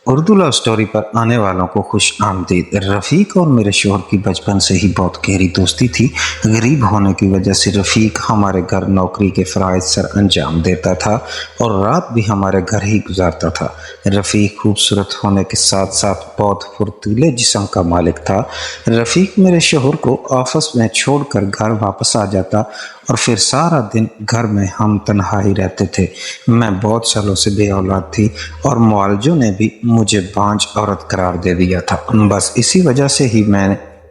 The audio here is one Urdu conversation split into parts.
اردو لو اسٹوری پر آنے والوں کو خوش آمدید۔ رفیق اور میرے شوہر کی بچپن سے ہی بہت گہری دوستی تھی۔ غریب ہونے کی وجہ سے رفیق ہمارے گھر نوکری کے فرائض سر انجام دیتا تھا اور رات بھی ہمارے گھر ہی گزارتا تھا۔ رفیق خوبصورت ہونے کے ساتھ ساتھ بہت پھرتیلے جسم کا مالک تھا۔ رفیق میرے شوہر کو آفس میں چھوڑ کر گھر واپس آ جاتا اور پھر سارا دن گھر میں ہم تنہا ہی رہتے تھے۔ میں بہت سالوں سے بے اولاد تھی اور معالجوں نے بھی مجھے بانجھ عورت قرار دے دیا تھا۔ بس اسی وجہ سے ہی میں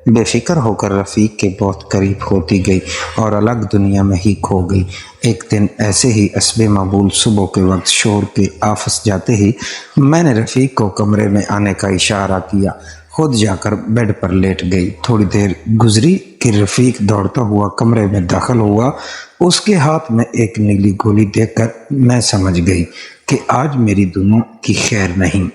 بے فکر ہو کر رفیق کے بہت قریب ہوتی گئی اور الگ دنیا میں ہی کھو گئی۔ ایک دن ایسے ہی حسب معمول صبح کے وقت شوہر کے آفس جاتے ہی میں نے رفیق کو کمرے میں آنے کا اشارہ کیا۔ خود جا کر بیڈ پر لیٹ گئی۔ تھوڑی دیر گزری کہ رفیق دوڑتا ہوا کمرے میں داخل ہوا۔ اس کے ہاتھ میں ایک نیلی گولی دیکھ کر میں سمجھ گئی کہ آج میری دونوں کی خیر نہیں۔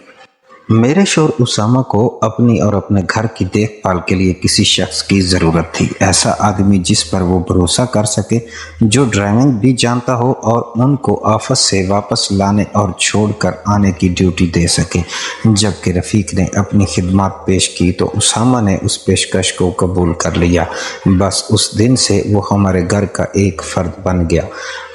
میرے شوہر اسامہ کو اپنی اور اپنے گھر کی دیکھ بھال کے لیے کسی شخص کی ضرورت تھی، ایسا آدمی جس پر وہ بھروسہ کر سکے، جو ڈرائیونگ بھی جانتا ہو اور ان کو آفس سے واپس لانے اور چھوڑ کر آنے کی ڈیوٹی دے سکے۔ جب کہ رفیق نے اپنی خدمات پیش کی تو اسامہ نے اس پیشکش کو قبول کر لیا۔ بس اس دن سے وہ ہمارے گھر کا ایک فرد بن گیا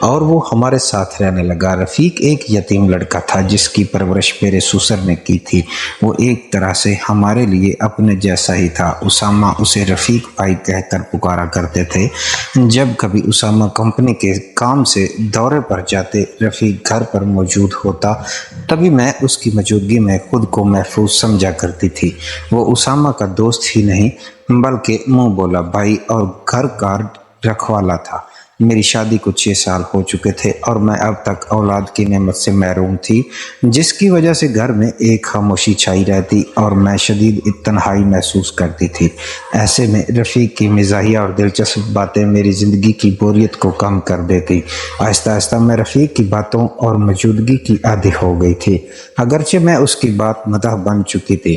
اور وہ ہمارے ساتھ رہنے لگا۔ رفیق ایک یتیم لڑکا تھا جس کی پرورش میرے سسر نے کی تھی۔ وہ ایک طرح سے ہمارے لیے اپنے جیسا ہی تھا۔ اسامہ اسے رفیق بھائی کہہ کر پکارا کرتے تھے۔ جب کبھی اسامہ کمپنی کے کام سے دورے پر جاتے، رفیق گھر پر موجود ہوتا، تبھی میں اس کی موجودگی میں خود کو محفوظ سمجھا کرتی تھی۔ وہ اسامہ کا دوست ہی نہیں بلکہ منہ بولا بھائی اور گھر کا رکھوالا تھا۔ میری شادی کو 6 سال ہو چکے تھے اور میں اب تک اولاد کی نعمت سے محروم تھی، جس کی وجہ سے گھر میں ایک خاموشی چھائی رہتی اور میں شدید تنہائی محسوس کرتی تھی۔ ایسے میں رفیق کی مزاحیہ اور دلچسپ باتیں میری زندگی کی بوریت کو کم کر دیتی۔ آہستہ آہستہ میں رفیق کی باتوں اور موجودگی کی عادی ہو گئی تھی۔ اگرچہ میں اس کی بات مداح بن چکی تھی،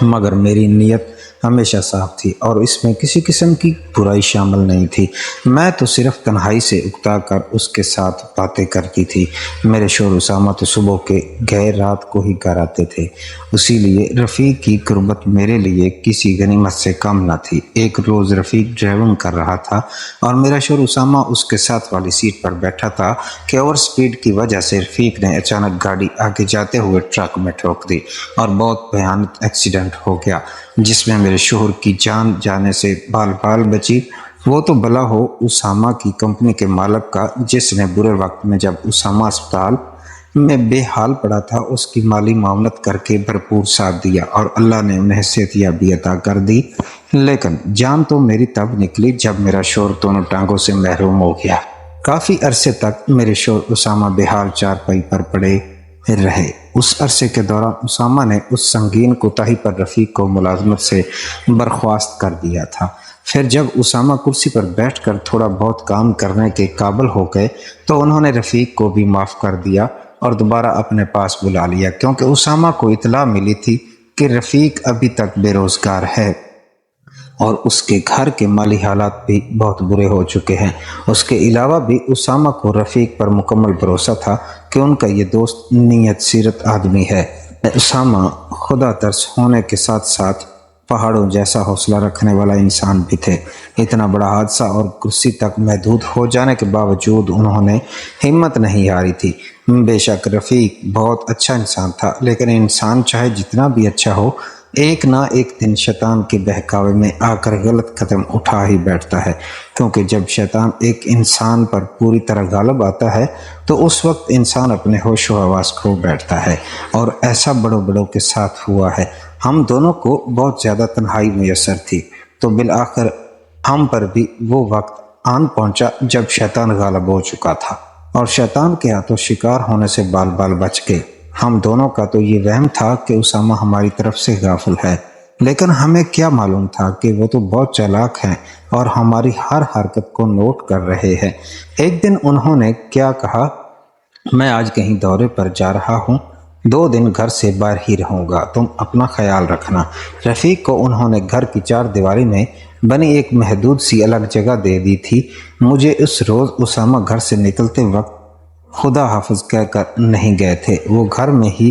مگر میری نیت ہمیشہ صاف تھی اور اس میں کسی قسم کی برائی شامل نہیں تھی۔ میں تو صرف تنہائی سے اکتا کر اس کے ساتھ باتیں کرتی تھی۔ میرے شوہر اسامہ تو صبح کے گئے رات کو ہی گھر آتے تھے، اسی لیے رفیق کی قربت میرے لیے کسی غنیمت سے کم نہ تھی۔ ایک روز رفیق ڈرائیونگ کر رہا تھا اور میرا شوہر اسامہ اس کے ساتھ والی سیٹ پر بیٹھا تھا کہ اوور سپیڈ کی وجہ سے رفیق نے اچانک گاڑی آگے جاتے ہوئے ٹرک میں ٹھوک دی اور بہت بھیانک ایکسیڈنٹ ہو گیا، جس میں میرے شوہر کی جان جانے سے بال بال بچی۔ وہ تو بھلا ہو اسامہ کی کمپنی کے مالک کا، جس نے برے وقت میں جب اسامہ اسپتال میں بے حال پڑا تھا اس کی مالی معاونت کر کے بھرپور ساتھ دیا اور اللہ نے انہیں صحت یابی عطا کر دی۔ لیکن جان تو میری تب نکلی جب میرا شوہر دونوں ٹانگوں سے محروم ہو گیا۔ کافی عرصے تک میرے شوہر اسامہ بے حال چارپائی پر پڑے رہے۔ اس عرصے کے دوران اسامہ نے اس سنگین کوتاہی پر رفیق کو ملازمت سے برخاست کر دیا تھا۔ پھر جب اسامہ کرسی پر بیٹھ کر تھوڑا بہت کام کرنے کے قابل ہو گئے تو انہوں نے رفیق کو بھی معاف کر دیا اور دوبارہ اپنے پاس بلا لیا، کیونکہ اسامہ کو اطلاع ملی تھی کہ رفیق ابھی تک بے روزگار ہے اور اس کے گھر کے مالی حالات بھی بہت برے ہو چکے ہیں۔ اس کے علاوہ بھی اسامہ کو رفیق پر مکمل بھروسہ تھا کہ ان کا یہ دوست نیت سیرت آدمی ہے۔ اسامہ خدا ترس ہونے کے ساتھ ساتھ پہاڑوں جیسا حوصلہ رکھنے والا انسان بھی تھے۔ اتنا بڑا حادثہ اور کرسی تک محدود ہو جانے کے باوجود انہوں نے ہمت نہیں ہاری تھی۔ بے شک رفیق بہت اچھا انسان تھا، لیکن انسان چاہے جتنا بھی اچھا ہو، ایک نہ ایک دن شیطان کے بہکاوے میں آ کر غلط قدم اٹھا ہی بیٹھتا ہے، کیونکہ جب شیطان ایک انسان پر پوری طرح غالب آتا ہے تو اس وقت انسان اپنے ہوش و حواس کھو بیٹھتا ہے، اور ایسا بڑوں بڑوں کے ساتھ ہوا ہے۔ ہم دونوں کو بہت زیادہ تنہائی میسر تھی، تو بالآخر ہم پر بھی وہ وقت آن پہنچا جب شیطان غالب ہو چکا تھا اور شیطان کے ہاتھوں شکار ہونے سے بال بال بچ گئے۔ ہم دونوں کا تو یہ وہم تھا کہ اسامہ ہماری طرف سے غافل ہے، لیکن ہمیں کیا معلوم تھا کہ وہ تو بہت چالاک ہیں اور ہماری ہر حرکت کو نوٹ کر رہے ہیں۔ ایک دن انہوں نے کیا کہا، میں آج کہیں دورے پر جا رہا ہوں، 2 دن گھر سے باہر ہی رہوں گا، تم اپنا خیال رکھنا۔ رفیق کو انہوں نے گھر کی 4 دیواری میں بنی ایک محدود سی الگ جگہ دے دی تھی۔ مجھے اس روز اسامہ گھر سے نکلتے وقت خدا حافظ کہہ کر نہیں گئے تھے، وہ گھر میں ہی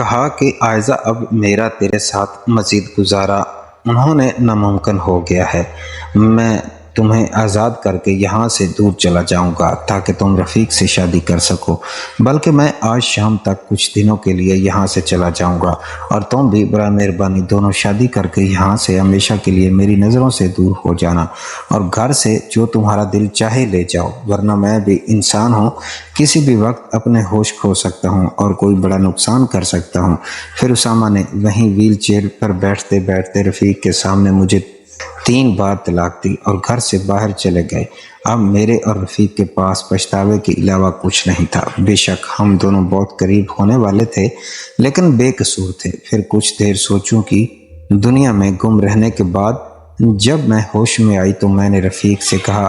کہا کہ عائزہ اب میرا تیرے ساتھ مزید گزارا انہوں نے ناممکن ہو گیا ہے۔ میں تمہیں آزاد کر کے یہاں سے دور چلا جاؤں گا تاکہ تم رفیق سے شادی کر سکو، بلکہ میں آج شام تک کچھ دنوں کے لیے یہاں سے چلا جاؤں گا، اور تم بھی برائے مہربانی دونوں شادی کر کے یہاں سے ہمیشہ کے لیے میری نظروں سے دور ہو جانا، اور گھر سے جو تمہارا دل چاہے لے جاؤ، ورنہ میں بھی انسان ہوں، کسی بھی وقت اپنے ہوش کھو سکتا ہوں اور کوئی بڑا نقصان کر سکتا ہوں۔ پھر اسامہ نے وہیں ویل چیئر پر بیٹھتے بیٹھتے رفیق کے سامنے مجھے 3 بار طلاق دی اور گھر سے باہر چلے گئے۔ اب میرے اور رفیق کے پاس پچھتاوے کے علاوہ کچھ نہیں تھا۔ بے شک ہم دونوں بہت قریب ہونے والے تھے، لیکن بے قصور تھے۔ پھر کچھ دیر سوچوں کی دنیا میں گم رہنے کے بعد جب میں ہوش میں آئی تو میں نے رفیق سے کہا،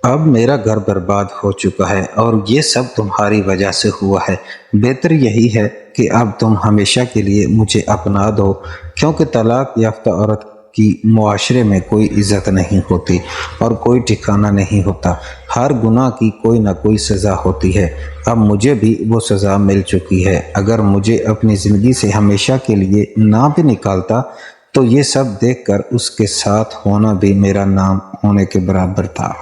اب میرا گھر برباد ہو چکا ہے اور یہ سب تمہاری وجہ سے ہوا ہے۔ بہتر یہی ہے کہ اب تم ہمیشہ کے لیے مجھے اپنا دو، کیونکہ طلاق یافتہ عورت کی معاشرے میں کوئی عزت نہیں ہوتی اور کوئی ٹھکانہ نہیں ہوتا۔ ہر گناہ کی کوئی نہ کوئی سزا ہوتی ہے۔ اب مجھے بھی وہ سزا مل چکی ہے۔ اگر مجھے اپنی زندگی سے ہمیشہ کے لیے نہ بھی نکالتا تو یہ سب دیکھ کر اس کے ساتھ ہونا بھی میرا نام ہونے کے برابر تھا۔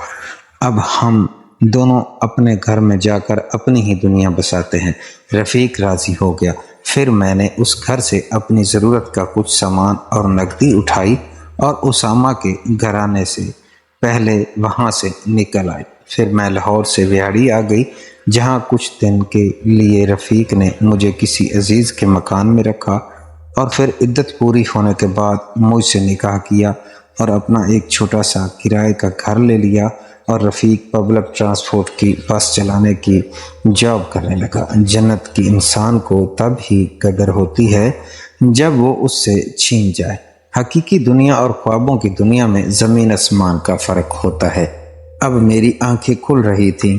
اب ہم دونوں اپنے گھر میں جا کر اپنی ہی دنیا بساتے ہیں۔ رفیق راضی ہو گیا۔ پھر میں نے اس گھر سے اپنی ضرورت کا کچھ سامان اور نقدی اٹھائی اور اسامہ کے گھرانے سے پہلے وہاں سے نکل آئی۔ پھر میں لاہور سے ویاڑی آ گئی، جہاں کچھ دن کے لیے رفیق نے مجھے کسی عزیز کے مکان میں رکھا، اور پھر عدت پوری ہونے کے بعد مجھ سے نکاح کیا اور اپنا ایک چھوٹا سا کرائے کا گھر لے لیا، اور رفیق پبلک ٹرانسپورٹ کی بس چلانے کی جاب کرنے لگا۔ جنت کی انسان کو تب ہی قدر ہوتی ہے جب وہ اس سے چھین جائے۔ حقیقی دنیا اور خوابوں کی دنیا میں زمین آسمان کا فرق ہوتا ہے۔ اب میری آنکھیں کھل رہی تھیں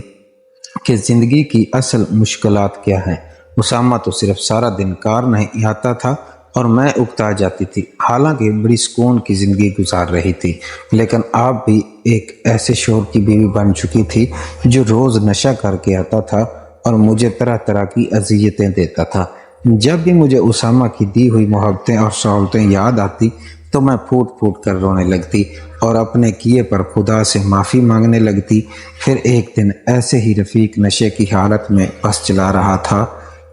کہ زندگی کی اصل مشکلات کیا ہیں۔ اسامہ تو صرف سارا دن کار نہیں آتا تھا اور میں اکتا جاتی تھی، حالانکہ بڑی سکون کی زندگی گزار رہی تھی، لیکن آپ بھی ایک ایسے شوہر کی بیوی بن چکی تھی جو روز نشہ کر کے آتا تھا اور مجھے طرح طرح کی اذیتیں دیتا تھا۔ جب بھی مجھے اسامہ کی دی ہوئی محبتیں اور سہولتیں یاد آتی تو میں پھوٹ پھوٹ کر رونے لگتی اور اپنے کیے پر خدا سے معافی مانگنے لگتی۔ پھر ایک دن ایسے ہی رفیق نشے کی حالت میں بس چلا رہا تھا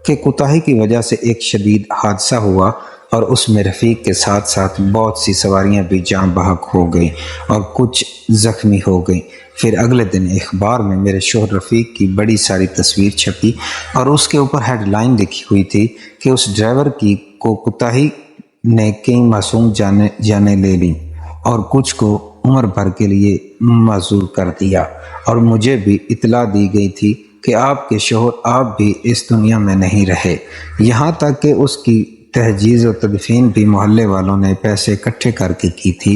کہ کوتاہی کی وجہ سے ایک شدید حادثہ ہوا، اور اس میں رفیق کے ساتھ ساتھ بہت سی سواریاں بھی جاں بحق ہو گئیں اور کچھ زخمی ہو گئیں۔ پھر اگلے دن اخبار میں میرے شوہر رفیق کی بڑی ساری تصویر چھپی اور اس کے اوپر ہیڈ لائن لکھی ہوئی تھی کہ اس ڈرائیور کی کوتاہی نے کئی معصوم جانیں لے لیں اور کچھ کو عمر بھر کے لیے معذور کر دیا، اور مجھے بھی اطلاع دی گئی تھی کہ آپ کے شوہر آپ بھی اس دنیا میں نہیں رہے، یہاں تک کہ اس کی تہجیز و تدفین بھی محلے والوں نے پیسے اکٹھے کر کے کی تھی۔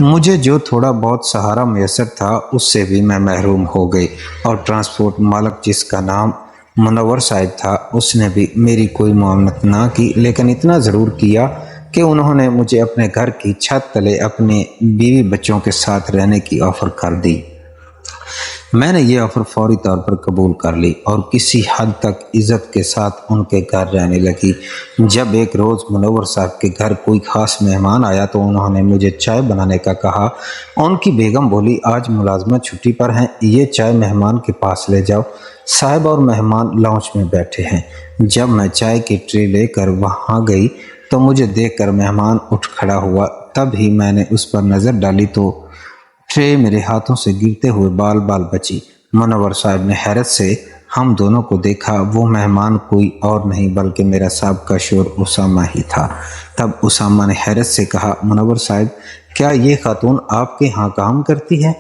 مجھے جو تھوڑا بہت سہارا میسر تھا اس سے بھی میں محروم ہو گئی، اور ٹرانسپورٹ مالک جس کا نام منور صاحب تھا اس نے بھی میری کوئی معاونت نہ کی، لیکن اتنا ضرور کیا کہ انہوں نے مجھے اپنے گھر کی چھت تلے اپنے بیوی بچوں کے ساتھ رہنے کی آفر کر دی۔ میں نے یہ آفر فوری طور پر قبول کر لی اور کسی حد تک عزت کے ساتھ ان کے گھر رہنے لگی۔ جب ایک روز منور صاحب کے گھر کوئی خاص مہمان آیا تو انہوں نے مجھے چائے بنانے کا کہا۔ ان کی بیگم بولی، آج ملازمت چھٹی پر ہیں، یہ چائے مہمان کے پاس لے جاؤ۔ صاحب اور مہمان لاؤنج میں بیٹھے ہیں۔ جب میں چائے کی ٹرے لے کر وہاں گئی تو مجھے دیکھ کر مہمان اٹھ کھڑا ہوا۔ تب ہی میں نے اس پر نظر ڈالی تو ٹرے میرے ہاتھوں سے گرتے ہوئے بال بال بچی۔ منور صاحب نے حیرت سے ہم دونوں کو دیکھا۔ وہ مہمان کوئی اور نہیں بلکہ میرا سابقہ شوہر اسامہ ہی تھا۔ تب اسامہ نے حیرت سے کہا، منور صاحب، کیا یہ خاتون آپ کے ہاں کام کرتی ہے؟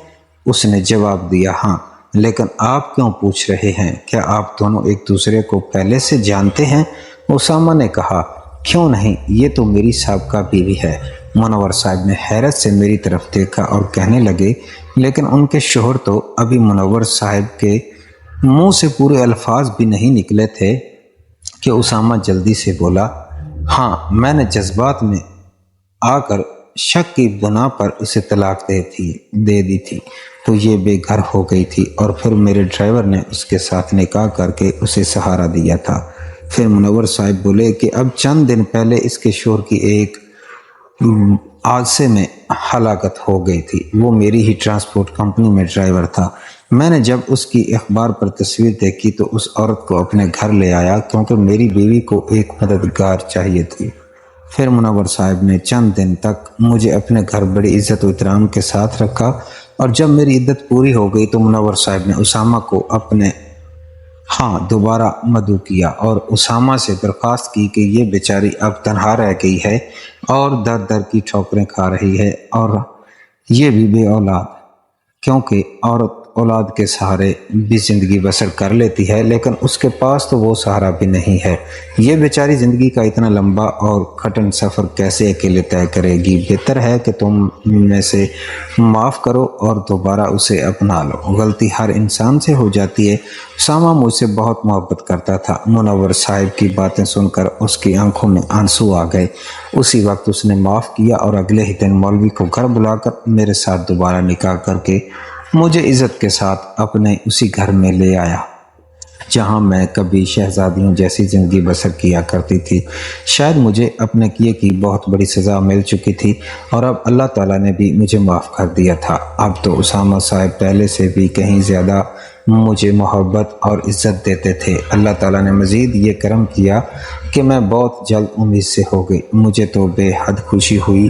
اس نے جواب دیا، ہاں۔ لیکن آپ کیوں پوچھ رہے ہیں؟ کیا آپ دونوں ایک دوسرے کو پہلے سے جانتے ہیں؟ اسامہ نے کہا، کیوں نہیں، یہ تو میری سابقہ بیوی ہے۔ منور صاحب نے حیرت سے میری طرف دیکھا اور کہنے لگے، لیکن ان کے شوہر تو ابھی منور صاحب کے منہ سے پورے الفاظ بھی نہیں نکلے تھے کہ اسامہ جلدی سے بولا، ہاں، میں نے جذبات میں آ کر شک کی بنا پر اسے طلاق دے دی تھی تو یہ بے گھر ہو گئی تھی، اور پھر میرے ڈرائیور نے اس کے ساتھ نکاح کر کے اسے سہارا دیا تھا۔ پھر منور صاحب بولے کہ اب چند دن پہلے اس کے شوہر کی ایک حادثے میں ہلاکت ہو گئی تھی۔ وہ میری ہی ٹرانسپورٹ کمپنی میں ڈرائیور تھا۔ میں نے جب اس کی اخبار پر تصویر دیکھی تو اس عورت کو اپنے گھر لے آیا کیونکہ میری بیوی کو ایک مددگار چاہیے تھی۔ پھر منور صاحب نے چند دن تک مجھے اپنے گھر بڑی عزت و احترام کے ساتھ رکھا، اور جب میری عدت پوری ہو گئی تو منور صاحب نے اسامہ کو اپنے دوبارہ مدعو کیا اور اسامہ سے درخواست کی کہ یہ بیچاری اب تنہا رہ گئی ہے اور در در کی ٹھوکریں کھا رہی ہے، اور یہ بھی بے اولاد، کیونکہ عورت اولاد کے سہارے بھی زندگی بسر کر لیتی ہے، لیکن اس کے پاس تو وہ سہارا بھی نہیں ہے۔ یہ بیچاری زندگی کا اتنا لمبا اور کٹن سفر کیسے اکیلے طے کرے گی؟ بہتر ہے کہ تم میں سے معاف کرو اور دوبارہ اسے اپنا لو۔ غلطی ہر انسان سے ہو جاتی ہے۔ اسامہ مجھ سے بہت محبت کرتا تھا۔ منور صاحب کی باتیں سن کر اس کی آنکھوں میں آنسو آ گئے۔ اسی وقت اس نے معاف کیا اور اگلے ہی دن مولوی کو گھر بلا کر میرے ساتھ دوبارہ نکاح کر کے مجھے عزت کے ساتھ اپنے اسی گھر میں لے آیا جہاں میں کبھی شہزادیوں جیسی زندگی بسر کیا کرتی تھی۔ شاید مجھے اپنے کیے کی بہت بڑی سزا مل چکی تھی اور اب اللہ تعالیٰ نے بھی مجھے معاف کر دیا تھا۔ اب تو اسامہ صاحب پہلے سے بھی کہیں زیادہ مجھے محبت اور عزت دیتے تھے۔ اللہ تعالیٰ نے مزید یہ کرم کیا کہ میں بہت جلد امید سے ہو گئی۔ مجھے تو بے حد خوشی ہوئی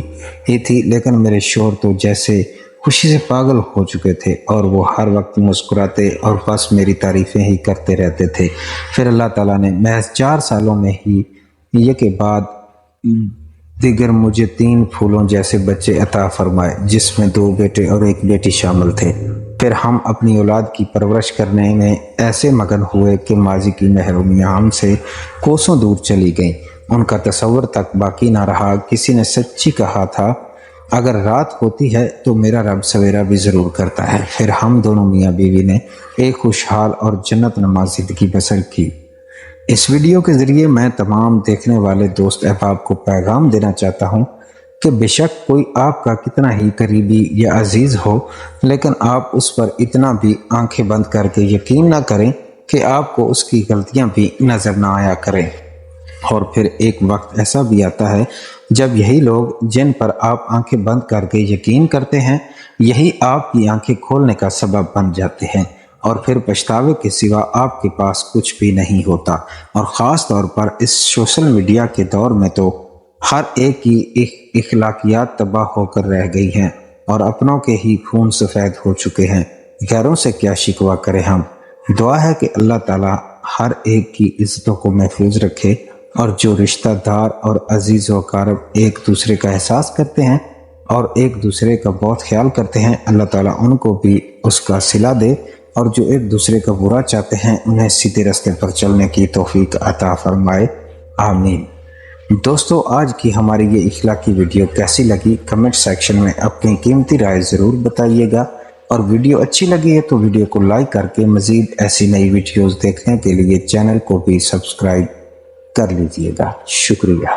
ہی تھی، لیکن میرے شوہر تو جیسے خوشی سے پاگل ہو چکے تھے اور وہ ہر وقت مسکراتے اور بس میری تعریفیں ہی کرتے رہتے تھے۔ پھر اللہ تعالیٰ نے محض 4 سالوں میں ہی یہ کے بعد دیگر مجھے 3 پھولوں جیسے بچے عطا فرمائے، جس میں 2 بیٹے اور 1 بیٹی شامل تھے۔ پھر ہم اپنی اولاد کی پرورش کرنے میں ایسے مگن ہوئے کہ ماضی کی محرومیاں ہم سے کوسوں دور چلی گئیں، ان کا تصور تک باقی نہ رہا۔ کسی نے سچی کہا تھا، اگر رات ہوتی ہے تو میرا رب سویرا بھی ضرور کرتا ہے۔ پھر ہم دونوں میاں بیوی نے ایک خوشحال اور جنت نما زندگی بسر کی۔ اس ویڈیو کے ذریعے میں تمام دیکھنے والے دوست احباب کو پیغام دینا چاہتا ہوں کہ بے شک کوئی آپ کا کتنا ہی قریبی یا عزیز ہو، لیکن آپ اس پر اتنا بھی آنکھیں بند کر کے یقین نہ کریں کہ آپ کو اس کی غلطیاں بھی نظر نہ آیا کریں۔ اور پھر ایک وقت ایسا بھی آتا ہے جب یہی لوگ جن پر آپ آنکھیں بند کر کے یقین کرتے ہیں، یہی آپ کی آنکھیں کھولنے کا سبب بن جاتے ہیں، اور پھر پچھتاوے کے سوا آپ کے پاس کچھ بھی نہیں ہوتا۔ اور خاص طور پر اس سوشل میڈیا کے دور میں تو ہر ایک کی اخلاقیات تباہ ہو کر رہ گئی ہیں اور اپنوں کے ہی خون سفید ہو چکے ہیں۔ غیروں سے کیا شکوہ کریں ہم؟ دعا ہے کہ اللہ تعالیٰ ہر ایک کی عزتوں کو محفوظ رکھے، اور جو رشتہ دار اور عزیز و اقارب ایک دوسرے کا احساس کرتے ہیں اور ایک دوسرے کا بہت خیال کرتے ہیں، اللہ تعالیٰ ان کو بھی اس کا صلہ دے، اور جو ایک دوسرے کا برا چاہتے ہیں انہیں سیدھے راستے پر چلنے کی توفیق عطا فرمائے، آمین۔ دوستو، آج کی ہماری یہ اخلاقی ویڈیو کیسی لگی؟ کمنٹ سیکشن میں اپنی قیمتی رائے ضرور بتائیے گا، اور ویڈیو اچھی لگی ہے تو ویڈیو کو لائک کر کے مزید ایسی نئی ویڈیوز دیکھنے کے لیے چینل کو بھی سبسکرائب کر لیجئے گا۔ شکریہ۔